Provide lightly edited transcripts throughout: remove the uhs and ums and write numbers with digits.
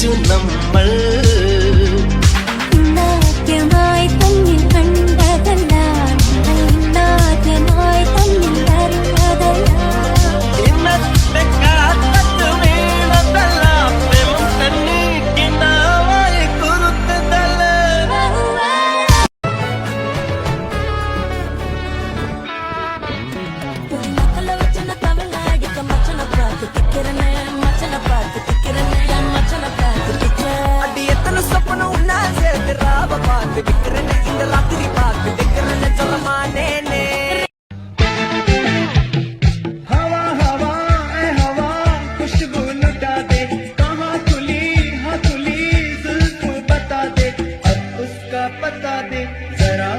ജീവിച്ചു നമ്മൾ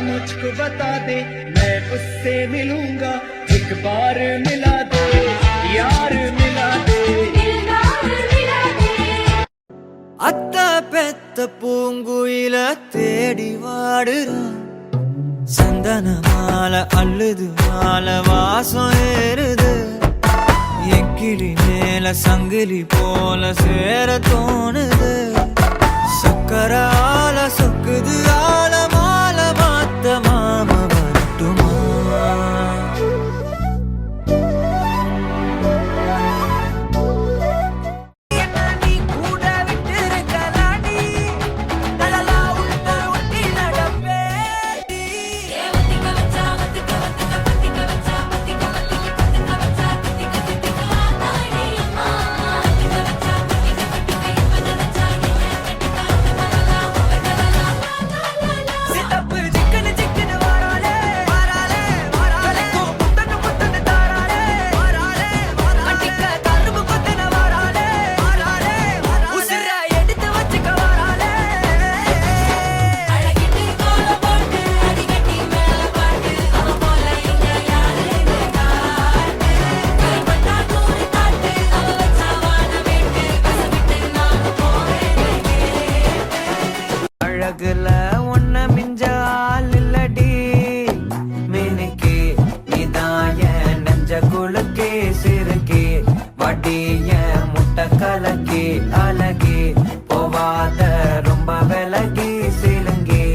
मुझको बता दे मैं उससे मिलूंगा एक बार मिला दे यार मिला दे அத்த பெத்த பூங்குயில தேடி வாடுறான் சந்தன மாலை அள்ளுது மாலை வாசம் ஏறுது எக்கிளி மேல சங்கிலி போல சேர தோணுது சக்கர ஆல சொக்குது ஆல மாலை மாத்த மாம வரட்டுமா அழகுல ஒன்ன மிஞ்ச ஆள் இல்லடி மினுக்கே நீதாய நெஞ்ச குலுக்கே சிறுக்கே வட்டிய முட்டை கலக்கே அழகே போவாத ரொம்ப விலகி சிலுங்கி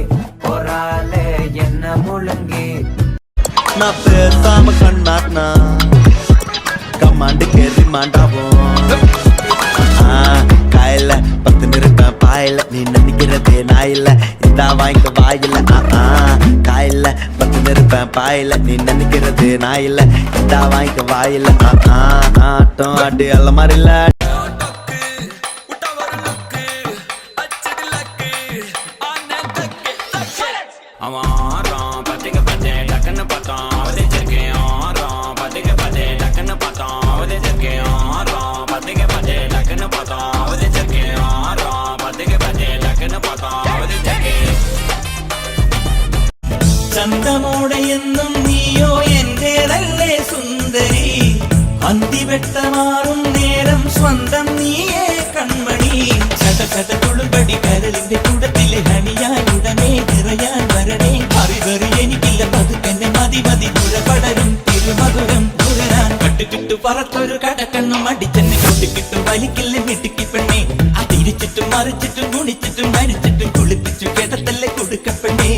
பொறாலே என்ன முழுங்கி நான் பேசாம கண்ணாட்னா கமாண்டுக்கு ரிமாண்டாவும் காயில பத்து நிறுத்தம் பாயில நீ நினைக்கிறதே நாயில இதா வாய்க்க வாயில காயில பத்து நிறுத்தம் பாயில நீ நினைக்கிறது நாயில இதா வாய்க்க வாயில ஆட்டம் ஆட்டு அல்ல மாதிரில ചന്തമോടെ എന്നും നീയോ എന്റേതല്ലേ സുന്ദരി അന്തി വെട്ടമാറും നേരം സ്വന്തം നീയേ കൺമണി ചത ചത തുളുപടി കരളിന്റെ കുടത്തിലെ ഹണിയാൻ ഉടനെ നിറയാൻ വരണേ അറിവറി എനിക്കില്ല പതുക്കെന്നെ മതി മതി പുഴപടരും തിരുമധുരം പുലരാൻ കട്ടുകിട്ടു പറത്തൊരു കടക്കണ്ണും അടിച്ചെന്നെ കൊട്ടിക്കിട്ടു വലിക്കില്ല മിട്ടിക്കി പെണ്ണേ അതിരിച്ചിട്ടും മറിച്ചിട്ടും കുണിച്ചിട്ടും മരിച്ചിട്ടും കുളിപ്പിച്ചു കേട്ടത്തല്ലേ കൊടുക്കപ്പെണ്ണേ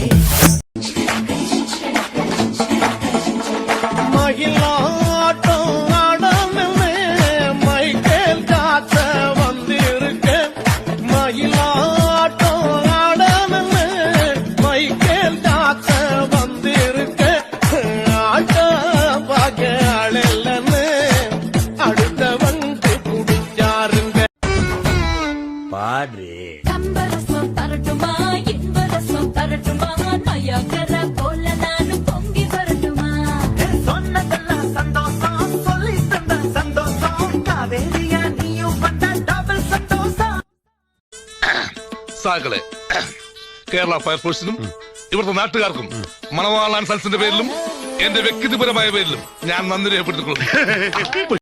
കേരള ഫയർഫോഴ്സിനും ഇവിടുത്തെ നാട്ടുകാർക്കും മണവാളാൻ സൽസിന്റെ പേരിലും എന്റെ വ്യക്തിപരമായ പേരിലും ഞാൻ നന്ദി രേഖപ്പെടുത്തിക്കൊള്ളുന്നു.